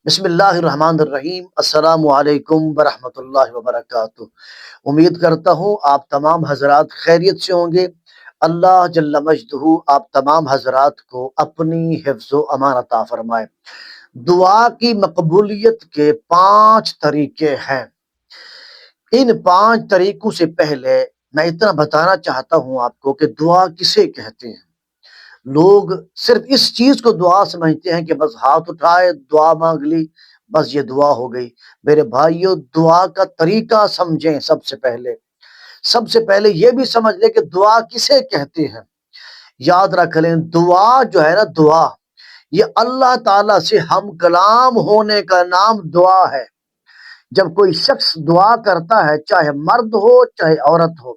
بسم اللہ الرحمن الرحیم۔ السلام علیکم ورحمۃ اللہ وبرکاتہ۔ امید کرتا ہوں آپ تمام حضرات خیریت سے ہوں گے۔ اللہ جل مجدہ آپ تمام حضرات کو اپنی حفظ و امان عطا فرمائے۔ دعا کی مقبولیت کے 5 طریقے ہیں۔ ان 5 طریقوں سے پہلے میں اتنا بتانا چاہتا ہوں آپ کو کہ دعا کسے کہتے ہیں۔ لوگ صرف اس چیز کو دعا سمجھتے ہیں کہ بس ہاتھ اٹھائے دعا مانگ لی، بس یہ دعا ہو گئی۔ میرے بھائیوں، دعا کا طریقہ سمجھیں۔ سب سے پہلے یہ بھی سمجھ لیں کہ دعا کسے کہتے ہیں۔ یاد رکھ لیں، دعا جو ہے نا، دعا یہ اللہ تعالیٰ سے ہم کلام ہونے کا نام دعا ہے۔ جب کوئی شخص دعا کرتا ہے، چاہے مرد ہو چاہے عورت ہو،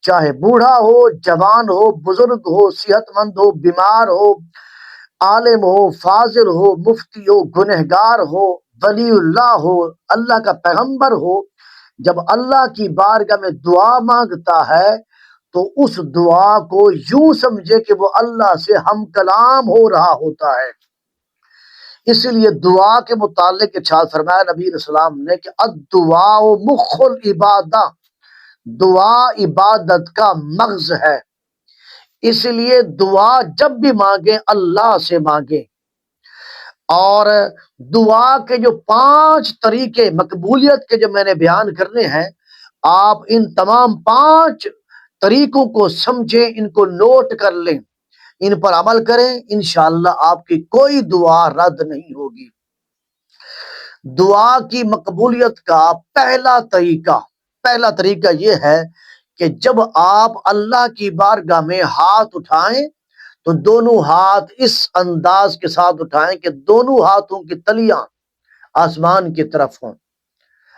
چاہے بوڑھا ہو جوان ہو بزرگ ہو صحت مند ہو بیمار ہو، عالم ہو فاضل ہو مفتی ہو گنہگار ہو ولی اللہ ہو اللہ کا پیغمبر ہو، جب اللہ کی بارگاہ میں دعا مانگتا ہے تو اس دعا کو یوں سمجھے کہ وہ اللہ سے ہم کلام ہو رہا ہوتا ہے۔ اس لیے دعا کے متعلق ارشاد فرمایا نبی علیہ السلام نے کہ الدعاء مخ العبادہ، دعا عبادت کا مغز ہے۔ اس لیے دعا جب بھی مانگیں اللہ سے مانگیں۔ اور دعا کے جو 5 طریقے مقبولیت کے جو میں نے بیان کرنے ہیں، آپ ان تمام 5 طریقوں کو سمجھیں، ان کو نوٹ کر لیں، ان پر عمل کریں، انشاءاللہ آپ کی کوئی دعا رد نہیں ہوگی۔ دعا کی مقبولیت کا پہلا طریقہ یہ ہے کہ جب آپ اللہ کی بارگاہ میں ہاتھ اٹھائیں تو دونوں ہاتھ اس انداز کے ساتھ اٹھائیں کہ دونوں ہاتھوں کی تلیاں آسمان کی طرف ہوں۔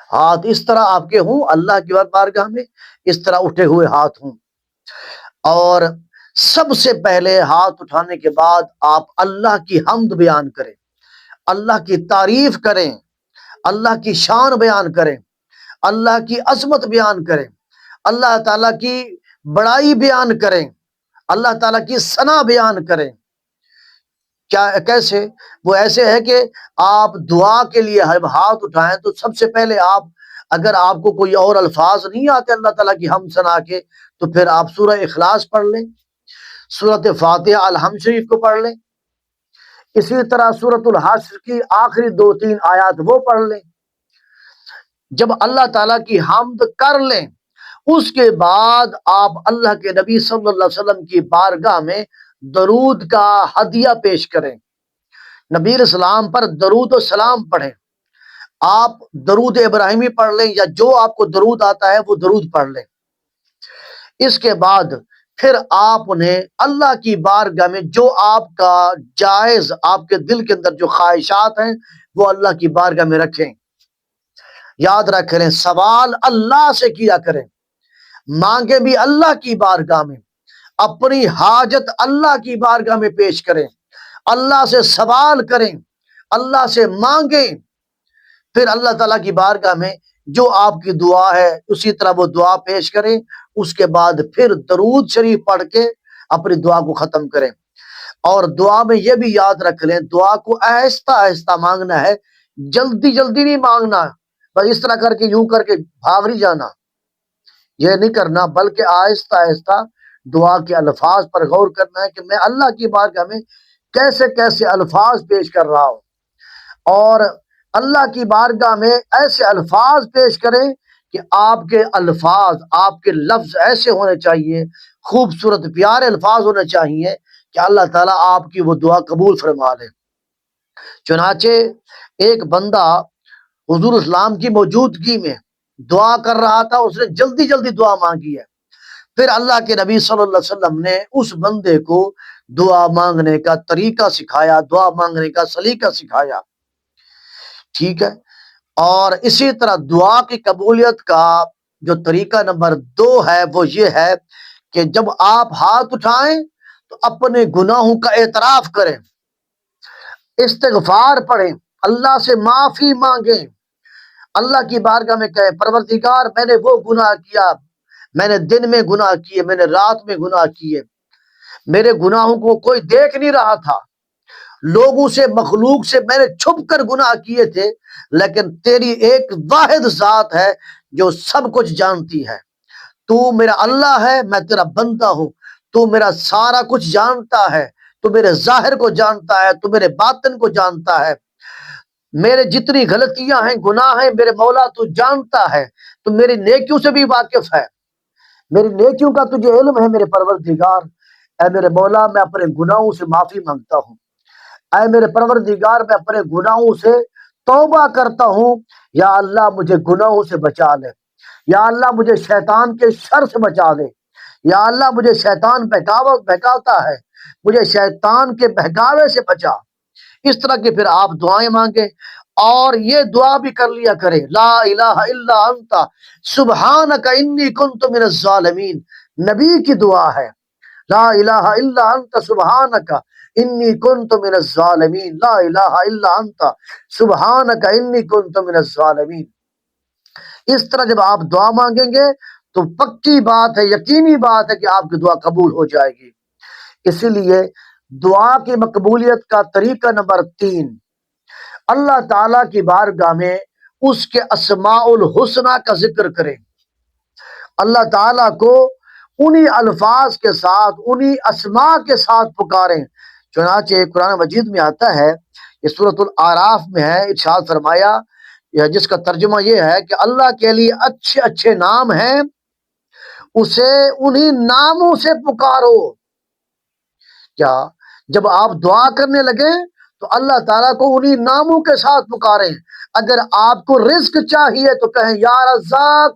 ہاتھ اس طرح آپ کے ہوں، اللہ کی بارگاہ میں اس طرح اٹھے ہوئے ہاتھ ہوں۔ اور سب سے پہلے ہاتھ اٹھانے کے بعد آپ اللہ کی حمد بیان کریں، اللہ کی تعریف کریں، اللہ کی شان بیان کریں، اللہ کی عظمت بیان کریں، اللہ تعالیٰ کی بڑائی بیان کریں، اللہ تعالیٰ کی ثنا بیان کریں۔ کیسے؟ وہ ایسے ہے کہ آپ دعا کے لیے ہاتھ اٹھائیں تو سب سے پہلے اگر آپ کو کوئی اور الفاظ نہیں آتے اللہ تعالیٰ کی حمد ثنا کے، تو پھر آپ سورہ اخلاص پڑھ لیں، سورۃ فاتحہ الحمد شریف کو پڑھ لیں، اسی طرح سورۃ الحشر کی آخری 2-3 آیات وہ پڑھ لیں۔ جب اللہ تعالیٰ کی حمد کر لیں، اس کے بعد آپ اللہ کے نبی صلی اللہ علیہ وسلم کی بارگاہ میں درود کا ہدیہ پیش کریں، نبی علیہ السلام پر درود و سلام پڑھیں۔ آپ درود ابراہیمی پڑھ لیں یا جو آپ کو درود آتا ہے وہ درود پڑھ لیں۔ اس کے بعد پھر آپ انہیں اللہ کی بارگاہ میں جو آپ کا جائز آپ کے دل کے اندر جو خواہشات ہیں وہ اللہ کی بارگاہ میں رکھیں۔ یاد رکھ لیں، سوال اللہ سے کیا کریں، مانگے بھی اللہ کی بارگاہ میں، اپنی حاجت اللہ کی بارگاہ میں پیش کریں، اللہ سے سوال کریں، اللہ سے مانگیں، پھر اللہ تعالیٰ کی بارگاہ میں جو آپ کی دعا ہے اسی طرح وہ دعا پیش کریں۔ اس کے بعد پھر درود شریف پڑھ کے اپنی دعا کو ختم کریں۔ اور دعا میں یہ بھی یاد رکھ لیں، دعا کو آہستہ آہستہ مانگنا ہے، جلدی جلدی نہیں مانگنا، بس اس طرح کر کے یوں کر کے بھاگ نہیں جانا، یہ نہیں کرنا، بلکہ آہستہ آہستہ دعا کے الفاظ پر غور کرنا ہے کہ میں اللہ کی بارگاہ میں کیسے کیسے الفاظ پیش کر رہا ہوں۔ اور اللہ کی بارگاہ میں ایسے الفاظ پیش کریں کہ آپ کے الفاظ، آپ کے لفظ ایسے ہونے چاہیے، خوبصورت پیارے الفاظ ہونے چاہیے کہ اللہ تعالیٰ آپ کی وہ دعا قبول فرما لے۔ چنانچہ ایک بندہ حضور اسلام کی موجودگی میں دعا کر رہا تھا، اس نے جلدی جلدی دعا مانگی ہے، پھر اللہ کے نبی صلی اللہ علیہ وسلم نے اس بندے کو دعا مانگنے کا طریقہ سکھایا، دعا مانگنے کا سلیقہ سکھایا، ٹھیک ہے۔ اور اسی طرح دعا کی قبولیت کا جو طریقہ نمبر 2 ہے وہ یہ ہے کہ جب آپ ہاتھ اٹھائیں تو اپنے گناہوں کا اعتراف کریں، استغفار پڑھیں، اللہ سے معافی مانگیں، اللہ کی بارگاہ میں کہیں پروردگار میں نے وہ گناہ کیا، میں نے دن میں گناہ کیے، میں نے رات میں گناہ کیے، میرے گناہوں کو کوئی دیکھ نہیں رہا تھا، لوگوں سے مخلوق سے میں نے چھپ کر گناہ کیے تھے، لیکن تیری ایک واحد ذات ہے جو سب کچھ جانتی ہے۔ تو میرا اللہ ہے، میں تیرا بندہ ہوں، تو میرا سارا کچھ جانتا ہے، تو میرے ظاہر کو جانتا ہے، تو میرے باطن کو جانتا ہے، میرے جتنی غلطیاں ہیں گناہ ہیں میرے مولا تو جانتا ہے، تو میری نیکیوں سے بھی واقف ہے، میری نیکیوں کا تجھے علم ہے میرے پروردگار۔ اے میرے مولا میں اپنے گناہوں سے معافی مانگتا ہوں، اے میرے پروردگار میں اپنے گناہوں سے توبہ کرتا ہوں، یا اللہ مجھے گناہوں سے بچا لے، یا اللہ مجھے شیطان کے شر سے بچا دے، یا اللہ مجھے شیطان بہکاتا ہے، مجھے شیطان کے بہکاوے سے بچا۔ اس طرح کے پھر آپ دعائیں مانگیں، اور یہ دعا بھی کر لیا کریں، لا الہ الا انت سبحانک انی کنت من الظالمین، نبی کی دعا ہے، لا الہ الا انت سبحانک انی کنت من الظالمین، لا الہ الا انت سبحانک انی کنت من الظالمین۔ اس طرح جب آپ دعا مانگیں گے تو پکی بات ہے، یقینی بات ہے کہ آپ کی دعا قبول ہو جائے گی۔ اسی لیے دعا کی مقبولیت کا طریقہ نمبر 3، اللہ تعالیٰ کی بارگاہ میں اس کے اسماء الحسنہ کا ذکر کریں، اللہ تعالیٰ کو انہی الفاظ کے ساتھ انہی اسماء کے ساتھ پکاریں۔ چنانچہ قرآن مجید میں آتا ہے، یہ سورۃ الاعراف میں ہے، ارشاد فرمایا، جس کا ترجمہ یہ ہے کہ اللہ کے لیے اچھے اچھے نام ہیں، اسے انہی ناموں سے پکارو۔ کیا جب آپ دعا کرنے لگے تو اللہ تعالیٰ کو انہی ناموں کے ساتھ پکاریں۔ اگر آپ کو رزق چاہیے تو کہیں یا رزاق،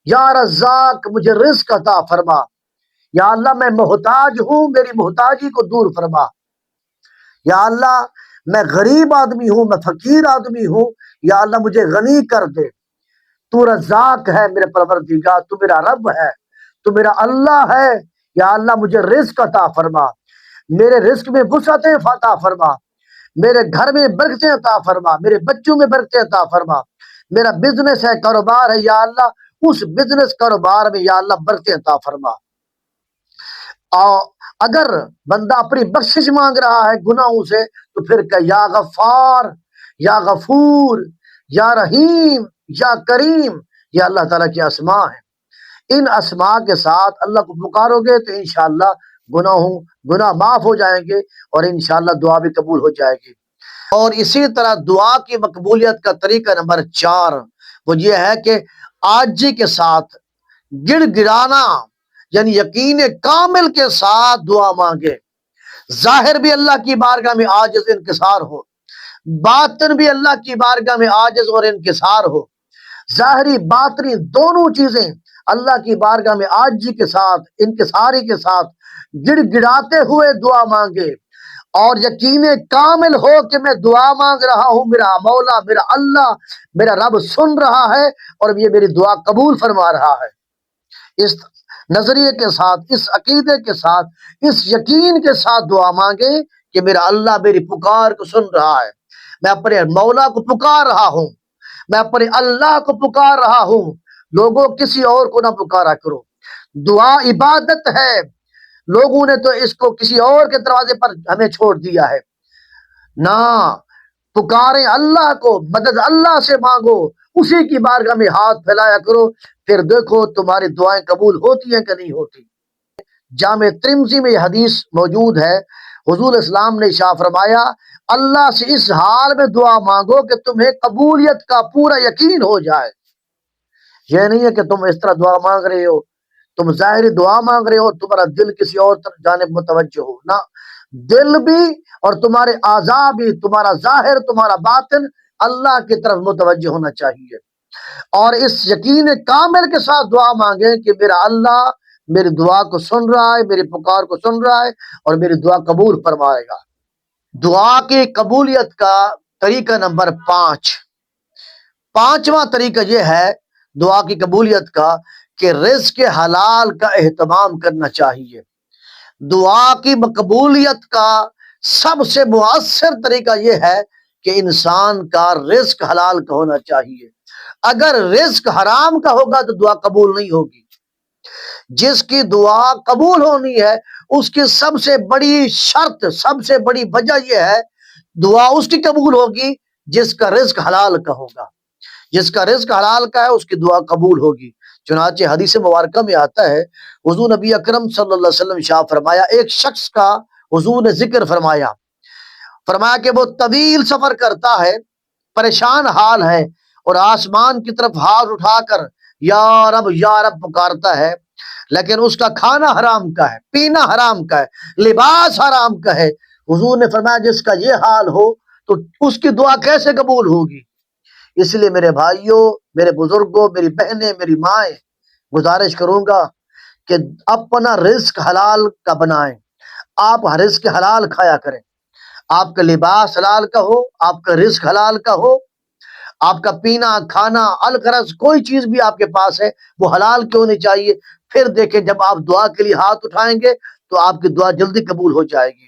یا رزاق مجھے رزق عطا فرما، یا اللہ میں محتاج ہوں میری محتاجی کو دور فرما، یا اللہ میں غریب آدمی ہوں، میں فقیر آدمی ہوں، یا اللہ مجھے غنی کر دے۔ تو رزاق ہے میرے پروردگار، تو میرا رب ہے، تو میرا اللہ ہے، یا اللہ مجھے رزق عطا فرما، میرے رزق میں وسعتیں عطا فرما، میرے گھر میں برکتیں عطا فرما، میرے بچوں میں برکتیں عطا فرما، میرا بزنس ہے، کاروبار ہے، یا اللہ اس بزنس کاروبار میں یا اللہ برکتیں عطا فرما۔ اور اگر بندہ اپنی بخشش مانگ رہا ہے گناہوں سے تو پھر کہ یا غفار، یا غفور، یا رحیم، یا کریم، یہ اللہ تعالیٰ کی اسماء ہیں۔ ان اسماء کے ساتھ اللہ کو پکارو گے تو انشاءاللہ گناہ معاف ہو جائیں گے، اور انشاءاللہ دعا بھی قبول ہو جائے گی۔ اور اسی طرح دعا کی مقبولیت کا طریقہ نمبر 4 وہ یہ ہے کہ عاجزی کے ساتھ، گڑ گڑانا، یعنی یقین کامل کے ساتھ دعا مانگے، ظاہر بھی اللہ کی بارگاہ میں عاجز انکسار ہو، باطن بھی اللہ کی بارگاہ میں عاجز اور انکسار ہو، ظاہری باطنی دونوں چیزیں اللہ کی بارگاہ میں عاجزی کے ساتھ انکساری کے ساتھ گڑ گڑاتے ہوئے دعا مانگے، اور یقین کامل ہو کہ میں دعا مانگ رہا ہوں، میرا مولا میرا اللہ میرا رب سن رہا ہے اور یہ میری دعا قبول فرما رہا ہے۔ اس نظریے کے ساتھ، اس عقیدے کے ساتھ، اس یقین کے ساتھ دعا مانگے کہ میرا اللہ میری پکار کو سن رہا ہے، میں اپنے مولا کو پکار رہا ہوں، میں اپنے اللہ کو پکار رہا ہوں۔ لوگوں کسی اور کو نہ پکارا کرو، دعا عبادت ہے، لوگوں نے تو اس کو کسی اور کے دروازے پر ہمیں چھوڑ دیا ہے۔ نہ، پکاریں اللہ کو، مدد اللہ سے مانگو، اسی کی بارگاہ میں ہاتھ پھیلایا کرو، پھر دیکھو تمہاری دعائیں قبول ہوتی ہیں کہ نہیں ہوتی۔ جامع ترمذی میں یہ حدیث موجود ہے، حضور اسلام نے ارشاد فرمایا، اللہ سے اس حال میں دعا مانگو کہ تمہیں قبولیت کا پورا یقین ہو جائے۔ یہ نہیں ہے کہ تم اس طرح دعا مانگ رہے ہو، تم ظاہری دعا مانگ رہے ہو، تمہارا دل کسی اور طرف جانب متوجہ ہو، نہ، دل بھی اور تمہارے اعضاء بھی، تمہارا ظاہر تمہارا باطن اللہ کی طرف متوجہ ہونا چاہیے، اور اس یقین کامل کے ساتھ دعا مانگیں کہ میرا اللہ میری دعا کو سن رہا ہے، میری پکار کو سن رہا ہے اور میری دعا قبول فرمائے گا۔ دعا کی قبولیت کا طریقہ نمبر 5، پانچواں طریقہ یہ ہے دعا کی قبولیت کا کہ رزق حلال کا اہتمام کرنا چاہیے۔ دعا کی مقبولیت کا سب سے مؤثر طریقہ یہ ہے کہ انسان کا رزق حلال کا ہونا چاہیے۔ اگر رزق حرام کا ہوگا تو دعا قبول نہیں ہوگی۔ جس کی دعا قبول ہونی ہے اس کی سب سے بڑی شرط، سب سے بڑی وجہ یہ ہے، دعا اس کی قبول ہوگی جس کا رزق حلال کا ہوگا، جس کا رزق حلال کا ہے اس کی دعا قبول ہوگی۔ چنانچہ حدیث مبارکہ میں آتا ہے، حضور نبی اکرم صلی اللہ علیہ وسلم شاہ فرمایا، ایک شخص کا حضور نے ذکر فرمایا، فرمایا کہ وہ طویل سفر کرتا ہے، پریشان حال ہے، اور آسمان کی طرف ہاتھ اٹھا کر یا رب پکارتا ہے، لیکن اس کا کھانا حرام کا ہے، پینا حرام کا ہے، لباس حرام کا ہے۔ حضور نے فرمایا جس کا یہ حال ہو تو اس کی دعا کیسے قبول ہوگی؟ اس لیے میرے بھائیوں، میرے بزرگوں، میری بہنیں، میری مائیں، گزارش کروں گا کہ اپنا رزق حلال کا بنائیں، آپ رزق حلال کھایا کریں، آپ کا لباس حلال کا ہو، آپ کا رزق حلال کا ہو، آپ کا پینا کھانا الغرض کوئی چیز بھی آپ کے پاس ہے وہ حلال کیوں نہیں چاہیے؟ پھر دیکھیں جب آپ دعا کے لیے ہاتھ اٹھائیں گے تو آپ کی دعا جلدی قبول ہو جائے گی۔